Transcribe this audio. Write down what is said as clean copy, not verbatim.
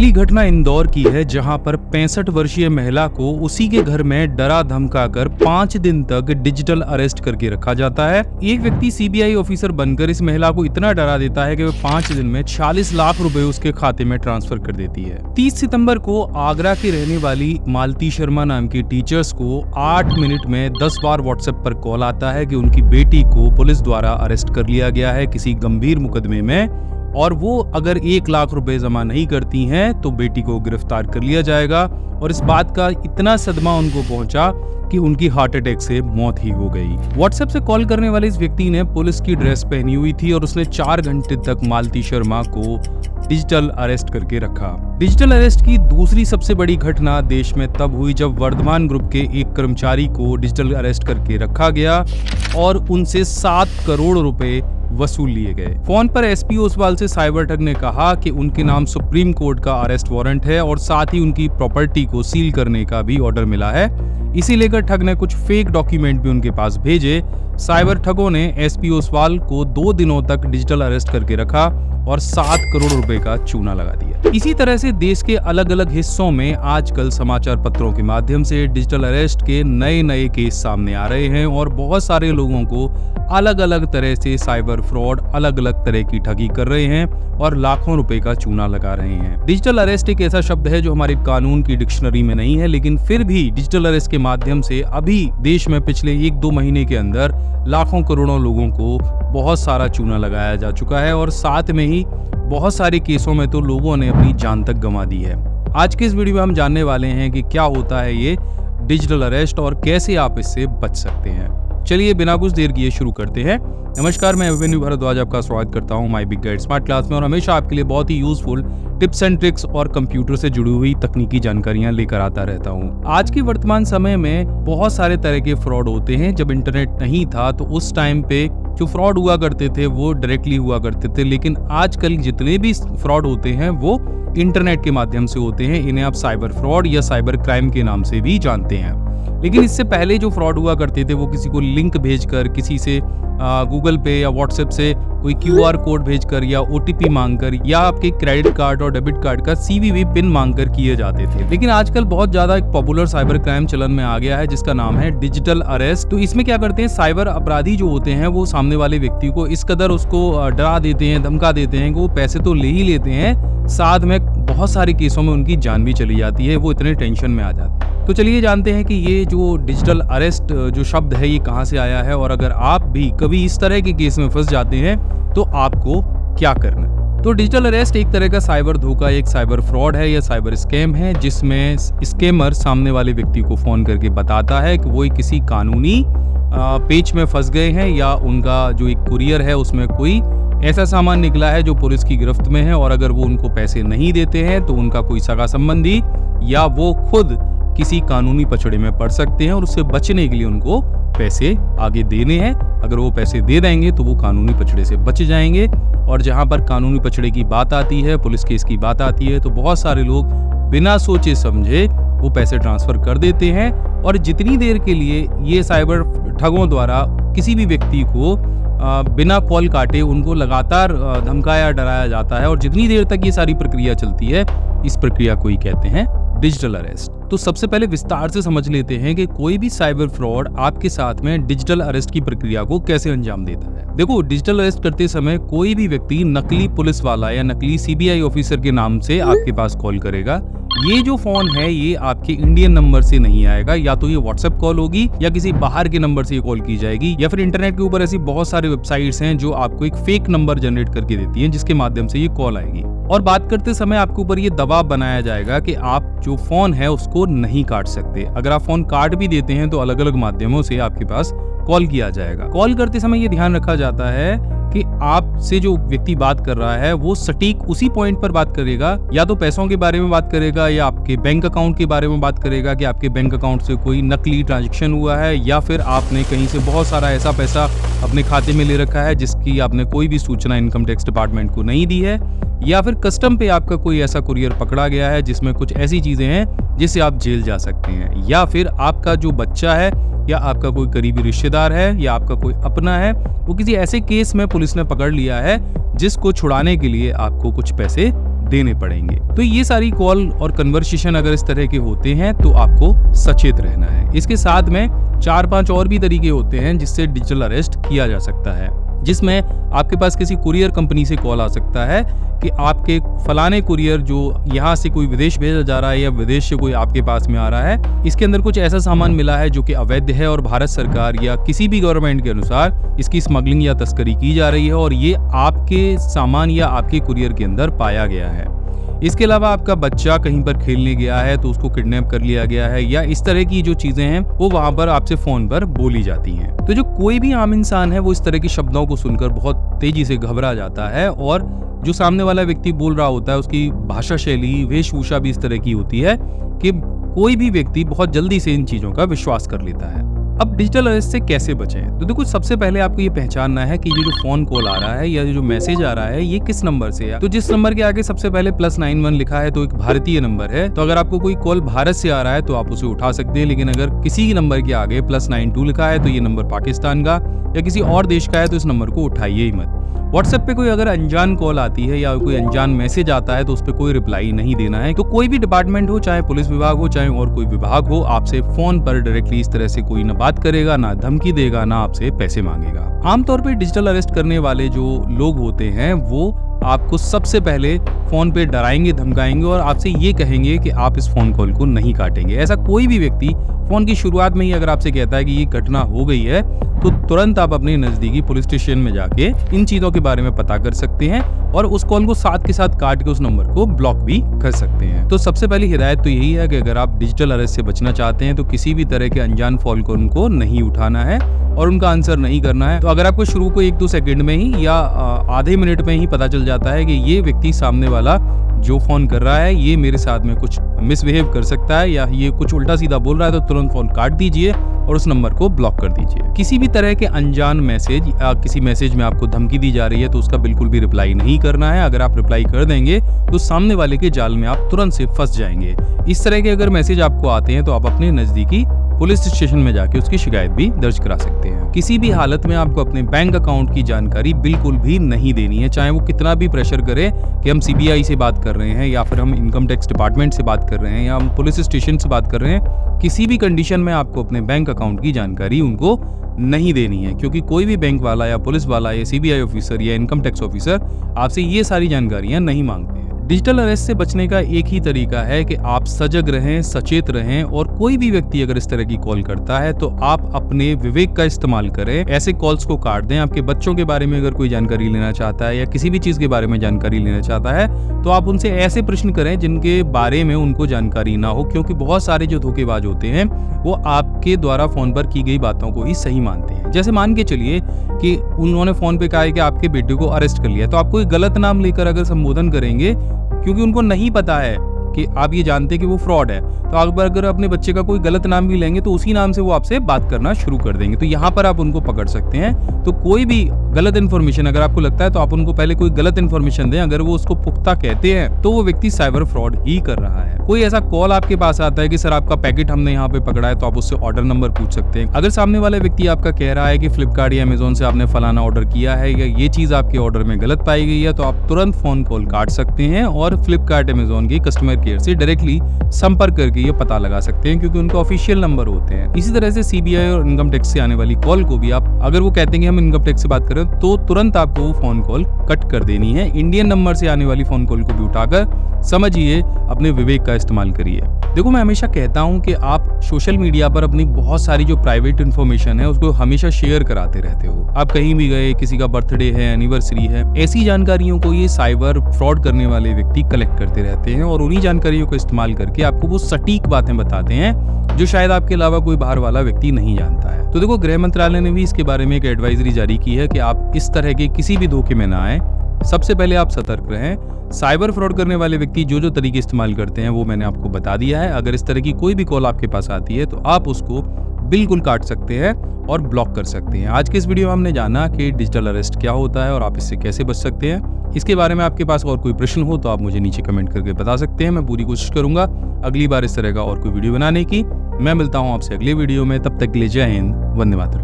पहली घटना इंदौर की है, जहां पर 65 वर्षीय महिला को उसी के घर में डरा धमकाकर 5 दिन तक डिजिटल अरेस्ट करके रखा जाता है। एक व्यक्ति सीबीआई ऑफिसर बनकर इस महिला को इतना डरा देता है कि वह 5 दिन में 40 लाख रुपए उसके खाते में ट्रांसफर कर देती है। 30 सितंबर को आगरा की रहने वाली मालती शर्मा नाम की टीचर्स को 8 मिनट में 10 बार व्हाट्सएप पर कॉल आता है कि उनकी बेटी को पुलिस द्वारा अरेस्ट कर लिया गया है किसी गंभीर मुकदमे में, और वो अगर 1 लाख रुपए जमा नहीं करती हैं तो बेटी को गिरफ्तार कर लिया जाएगा। और इस बात का इतना सदमा उनको पहुंचा कि उनकी हार्ट अटैक से मौत ही हो गई। व्हाट्सएप से कॉल करने वाले इस व्यक्ति ने पुलिस की ड्रेस पहनी हुई थी और उसने 4 घंटे तक मालती शर्मा को डिजिटल अरेस्ट करके रखा। डिजिटल अरेस्ट की दूसरी सबसे बड़ी घटना देश में तब हुई जब वर्धमान ग्रुप के एक कर्मचारी को डिजिटल अरेस्ट करके रखा गया और उनसे 7 करोड़ रुपए वसूल लिए गए। फोन पर एसपी ओसवाल से साइबर ठग ने कहा कि उनके नाम सुप्रीम कोर्ट का अरेस्ट वारंट है और साथ ही उनकी प्रॉपर्टी को सील करने का भी ऑर्डर मिला है। इसी लेकर ठग ने कुछ फेक डॉक्यूमेंट भी उनके पास भेजे। साइबर ठगों ने एसपी ओसवाल को 2 दिनों तक डिजिटल अरेस्ट करके रखा और 7 करोड़ रुपए का चूना लगा दिया। इसी तरह से देश के अलग अलग हिस्सों में आजकल समाचार पत्रों के माध्यम से डिजिटल अरेस्ट के नए केस सामने आ रहे हैं और बहुत सारे लोगों को अलग अलग तरह से साइबर फ्रॉड, अलग अलग तरह की ठगी कर रहे हैं और लाखों रुपए का चूना लगा रहे हैं। डिजिटल अरेस्ट एक ऐसा शब्द है जो हमारे कानून की डिक्शनरी में नहीं है, लेकिन फिर भी डिजिटल अरेस्ट के माध्यम से अभी देश में पिछले 1-2 महीने के अंदर लाखों करोड़ों लोगों को बहुत सारा चूना लगाया जा चुका है और साथ में ही बहुत सारे केसों में तो लोगों ने अपनी जान तक गंवा दी है। आज के इस वीडियो में हम जानने वाले हैं कि क्या होता है ये डिजिटल अरेस्ट और कैसे आप इससे बच सकते हैं। चलिए बिना कुछ देर किए शुरू करते हैं। नमस्कार, मैं अभिमन्यु भारद्वाज आपका स्वागत करता हूं my big guide smart class में और हमेशा आपके लिए बहुत ही यूजफुल टिप्स एंड ट्रिक्स और कंप्यूटर से जुड़ी हुई तकनीकी जानकारियां लेकर आता रहता हूं। आज के वर्तमान समय में बहुत सारे तरह के फ्रॉड होते हैं। जब इंटरनेट नहीं था तो उस टाइम पे जो फ्रॉड हुआ करते थे वो डायरेक्टली हुआ करते थे, लेकिन आजकल जितने भी फ्रॉड होते हैं वो इंटरनेट के माध्यम से होते हैं। इन्हें आप साइबर फ्रॉड या साइबर क्राइम के नाम से भी जानते हैं। लेकिन इससे पहले जो फ्रॉड हुआ करते थे वो किसी को लिंक भेजकर, किसी से गूगल पे या व्हाट्सएप से कोई QR कोड भेजकर या OTP मांगकर या आपके क्रेडिट कार्ड और डेबिट कार्ड का CVV पिन मांगकर किए जाते थे। लेकिन आजकल बहुत ज्यादा एक पॉपुलर साइबर क्राइम चलन में आ गया है जिसका नाम है डिजिटल अरेस्ट। तो इसमें क्या करते हैं, साइबर अपराधी जो होते हैं वो सामने वाले व्यक्ति को इस कदर उसको डरा देते हैं, धमका देते हैं कि वो पैसे तो ले ही लेते हैं, साथ में बहुत सारे केसों में उनकी जान भी चली जाती है। वो इतने टेंशन में आ जाते हैं। तो चलिए जानते हैं कि ये जो डिजिटल अरेस्ट जो शब्द है ये कहाँ से आया है और अगर आप भी कभी इस तरह के केस में फंस जाते हैं तो आपको क्या करना है। तो डिजिटल अरेस्ट एक तरह का साइबर धोखा, एक साइबर फ्रॉड है या साइबर स्कैम है जिसमें स्कैमर सामने वाले व्यक्ति को फोन करके बताता है कि वो किसी कानूनी पेच में फंस गए हैं या उनका जो एक कुरियर है उसमें कोई ऐसा सामान निकला है जो पुलिस की गिरफ्त में है और अगर वो उनको पैसे नहीं देते हैं तो उनका कोई सगा संबंधी या वो खुद किसी कानूनी पचड़े में पड़ सकते हैं और उससे बचने के लिए उनको पैसे आगे देने हैं। अगर वो पैसे दे देंगे तो वो कानूनी पचड़े से बच जाएंगे। और जहां पर कानूनी पचड़े की बात आती है, पुलिस केस की बात आती है, तो बहुत सारे लोग बिना सोचे समझे वो पैसे ट्रांसफर कर देते हैं और जितनी देर के लिए ये साइबर ठगों द्वारा किसी भी व्यक्ति को बिना कॉल काटे उनको लगातार धमकाया डराया जाता है और जितनी देर तक ये सारी प्रक्रिया चलती है इस प्रक्रिया को ही कहते हैं डिजिटल अरेस्ट। तो सबसे पहले विस्तार से समझ लेते हैं कि कोई भी साइबर फ्रॉड आपके साथ में डिजिटल अरेस्ट की प्रक्रिया को कैसे अंजाम देता है। देखो, डिजिटल अरेस्ट करते समय कोई भी व्यक्ति नकली पुलिस वाला या नकली CBI ऑफिसर के नाम से आपके पास कॉल करेगा। ये जो फोन है ये आपके इंडियन नंबर से नहीं आएगा, या तो ये व्हाट्सएप कॉल होगी या किसी बाहर के नंबर से ये कॉल की जाएगी, या फिर इंटरनेट के ऊपर ऐसी बहुत सारे वेबसाइट्स हैं जो आपको एक फेक नंबर जनरेट करके देती हैं जिसके माध्यम से ये कॉल आएगी। और बात करते समय आपके ऊपर ये दबाव बनाया जाएगा कि आप जो फोन है उसको नहीं काट सकते। अगर आप फोन काट भी देते हैं तो अलग अलग माध्यमों से आपके पास कॉल किया जाएगा। कॉल करते समय ये ध्यान रखा जाता है कि आपसे जो व्यक्ति बात कर रहा है वो सटीक उसी पॉइंट पर बात करेगा, या तो पैसों के बारे में बात करेगा या आपके बैंक अकाउंट के बारे में बात करेगा कि आपके बैंक अकाउंट से कोई नकली ट्रांजैक्शन हुआ है या फिर आपने कहीं से बहुत सारा ऐसा पैसा अपने खाते में ले रखा है जिसकी आपने कोई भी सूचना इनकम टैक्स डिपार्टमेंट को नहीं दी है, या फिर कस्टम पे आपका कोई ऐसा कुरियर पकड़ा गया है जिसमें कुछ ऐसी चीजें हैं जिससे आप जेल जा सकते हैं, या फिर आपका जो बच्चा है या आपका कोई करीबी रिश्तेदार है या आपका कोई अपना है वो किसी ऐसे केस में पुलिस ने पकड़ लिया है जिसको छुड़ाने के लिए आपको कुछ पैसे देने पड़ेंगे। तो ये सारी कॉल और कन्वर्सेशन अगर इस तरह के होते हैं तो आपको सचेत रहना है। इसके साथ में 4-5 और भी तरीके होते हैं जिससे डिजिटल अरेस्ट किया जा सकता है, जिसमें आपके पास किसी कुरियर कंपनी से कॉल आ सकता है कि आपके फलाने कुरियर जो यहाँ से कोई विदेश भेजा जा रहा है या विदेश से कोई आपके पास में आ रहा है, इसके अंदर कुछ ऐसा सामान मिला है जो कि अवैध है और भारत सरकार या किसी भी गवर्नमेंट के अनुसार इसकी स्मगलिंग या तस्करी की जा रही है और ये आपके सामान या आपके कुरियर के अंदर पाया गया है। इसके अलावा आपका बच्चा कहीं पर खेलने गया है तो उसको किडनैप कर लिया गया है, या इस तरह की जो चीजें हैं वो वहां पर आपसे फोन पर बोली जाती हैं। तो जो कोई भी आम इंसान है वो इस तरह की शब्दों को सुनकर बहुत तेजी से घबरा जाता है, और जो सामने वाला व्यक्ति बोल रहा होता है उसकी भाषा शैली, वेशभूषा भी इस तरह की होती है कि कोई भी व्यक्ति बहुत जल्दी से इन चीजों का विश्वास कर लेता है। अब डिजिटल अरेस्ट से कैसे बचें? तो देखो, सबसे पहले आपको ये पहचानना है कि ये जो फोन कॉल आ रहा है या जो मैसेज आ रहा है ये किस नंबर से है। तो जिस नंबर के आगे सबसे पहले +91 लिखा है तो एक भारतीय नंबर है, तो अगर आपको कोई कॉल भारत से आ रहा है तो आप उसे उठा सकते हैं। लेकिन अगर किसी नंबर के आगे +92 लिखा है तो ये नंबर पाकिस्तान का या किसी और देश का है तो इस नंबर को उठाइए ही मत। व्हाट्सएप पे कोई अगर अनजान कॉल आती है या कोई अनजान मैसेज आता है तो उस पर कोई रिप्लाई नहीं देना है। तो कोई भी डिपार्टमेंट हो, चाहे पुलिस विभाग हो चाहे और कोई विभाग हो, आपसे फोन पर डायरेक्टली इस तरह से कोई ना बात करेगा, ना धमकी देगा, ना आपसे पैसे मांगेगा। आमतौर पे डिजिटल अरेस्ट करने वाले जो लोग होते हैं वो आपको सबसे पहले फोन पे डराएंगे, धमकाएंगे और आपसे ये कहेंगे कि आप इस फोन कॉल को नहीं काटेंगे। ऐसा कोई भी व्यक्ति फोन की शुरुआत में ही अगर आपसे कहता है कि ये घटना हो गई है तो तुरंत आप अपने नजदीकी पुलिस स्टेशन में जाके इन चीजों के बारे में पता कर सकते हैं और उस कॉल को साथ के साथ काट के उस नंबर को ब्लॉक भी कर सकते हैं। तो सबसे पहली हिदायत तो यही है कि अगर आप डिजिटल अरेस्ट से बचना चाहते हैं तो किसी भी तरह के अनजान फोन कॉल को नहीं उठाना है और उनका आंसर नहीं करना है। तो अगर आपको शुरू को 1-2 सेकंड में ही या आधे मिनट में ही पता चल जाता है कि ये व्यक्ति सामने वाला जो फोन कर रहा है ये मेरे साथ में कुछ मिसबिहेव कर सकता है या ये कुछ उल्टा सीधा बोल रहा है, तो तुरंत फोन काट दीजिए और उस नंबर को ब्लॉक कर दीजिए। किसी भी तरह के अनजान मैसेज या किसी मैसेज में आपको धमकी दी जा रही है तो उसका बिल्कुल भी रिप्लाई नहीं करना है। अगर आप रिप्लाई कर देंगे तो सामने वाले के जाल में आप तुरंत से फंस जाएंगे। इस तरह के अगर मैसेज आपको आते हैं तो आप अपने नजदीकी पुलिस स्टेशन में जाके उसकी शिकायत भी दर्ज करा सकते हैं। किसी भी हालत में आपको अपने बैंक अकाउंट की जानकारी बिल्कुल भी नहीं देनी है, चाहे वो कितना भी प्रेशर करे कि हम सीबीआई से बात कर रहे हैं या फिर हम इनकम टैक्स डिपार्टमेंट से बात कर रहे हैं या हम पुलिस स्टेशन से बात कर रहे हैं। किसी भी कंडीशन में आपको अपने बैंक अकाउंट की जानकारी उनको नहीं देनी है, क्योंकि कोई भी बैंक वाला या पुलिस वाला या सीबीआई ऑफिसर या इनकम टैक्स ऑफिसर आपसे ये सारी जानकारियां नहीं मांगते हैं। डिजिटल अरेस्ट से बचने का एक ही तरीका है कि आप सजग रहें, सचेत रहें और कोई भी व्यक्ति अगर इस तरह की कॉल करता है तो आप अपने विवेक का इस्तेमाल करें, ऐसे कॉल्स को काट दें। आपके बच्चों के बारे में अगर कोई जानकारी लेना चाहता है या किसी भी चीज के बारे में जानकारी लेना चाहता है तो आप उनसे ऐसे प्रश्न करें जिनके बारे में उनको जानकारी ना हो, क्योंकि बहुत सारे जो धोखेबाज होते हैं वो आपके द्वारा फोन पर की गई बातों को ही सही मानते हैं। जैसे मान के चलिए कि उन्होंने फोन पे कहा है कि आपके बेटे को अरेस्ट कर लिया, तो आप कोई गलत नाम लेकर अगर संबोधन करेंगे, क्योंकि उनको नहीं पता है कि आप ये जानते कि वो फ्रॉड है, तो आप अगर अपने बच्चे का कोई गलत नाम भी लेंगे तो उसी नाम से वो आपसे बात करना शुरू कर देंगे। तो यहाँ पर आप उनको पकड़ सकते हैं। तो कोई भी गलत इन्फॉर्मेशन अगर आपको लगता है तो आप उनको पहले कोई गलत इन्फॉर्मेशन दें। अगर वो उसको पुख्ता कहते हैं तो वो व्यक्ति साइबर फ्रॉड ही कर रहा है। कोई ऐसा कॉल आपके पास आता है कि सर आपका पैकेट हमने यहाँ पे पकड़ा है, तो आप उससे ऑर्डर नंबर पूछ सकते हैं। अगर सामने वाला व्यक्ति आपका कह रहा है कि फ्लिपकार्ट या अमेजोन से आपने फलाना ऑर्डर किया है या ये चीज आपके ऑर्डर में गलत पाई गई है, तो आप तुरंत फोन कॉल काट सकते हैं और फ्लिपकार्ट अमेजोन के कस्टमर केयर से डायरेक्टली संपर्क करके ये पता लगा सकते हैं, क्योंकि उनके ऑफिशियल नंबर होते हैं। इसी तरह से सीबीआई और इनकम टैक्स से आने वाली कॉल को भी आप अगर वो कहते हैं कि हम इनकम टैक्स से बात करें तो तुरंत आपको वो फोन कॉल कट कर देनी है। इंडियन नंबर से आने वाली फोन कॉल को भी उठाकर समझिए, अपने विवेक का इस्तेमाल करिए। देखो, मैं हमेशा कहता हूं कि आप सोशल मीडिया पर अपनी बहुत सारी जो प्राइवेट इन्फॉर्मेशन है उसको हमेशा शेयर कराते रहते हो। आप कहीं भी गए, किसी का बर्थडे है, एनिवर्सरी है, ऐसी जानकारियों को ये साइबर फ्रॉड करने वाले व्यक्ति कलेक्ट करते रहते हैं और उन्हीं जानकारियों को इस्तेमाल करके आपको वो सटीक बातें बताते हैं जो शायद आपके अलावा कोई बाहर वाला व्यक्ति नहीं जानता है। तो देखो, गृह मंत्रालय ने भी इसके बारे में एक एडवाइजरी जारी की है कि आप इस तरह के किसी भी धोखे में ना आए। सबसे पहले आप सतर्क रहें। साइबर फ्रॉड करने वाले व्यक्ति जो जो तरीके इस्तेमाल करते हैं वो मैंने आपको बता दिया है। अगर इस तरह की कोई भी कॉल आपके पास आती है तो आप उसको बिल्कुल काट सकते हैं और ब्लॉक कर सकते हैं। आज के इस वीडियो में हमने जाना कि डिजिटल अरेस्ट क्या होता है और आप इससे कैसे बच सकते हैं। इसके बारे में आपके पास और कोई प्रश्न हो तो आप मुझे नीचे कमेंट करके बता सकते हैं। मैं पूरी कोशिश करूंगा अगली बार इस तरह का और कोई वीडियो बनाने की। मैं मिलता हूं आपसे अगले वीडियो में, तब तक के लिए जय हिंद, वंदे मातरम।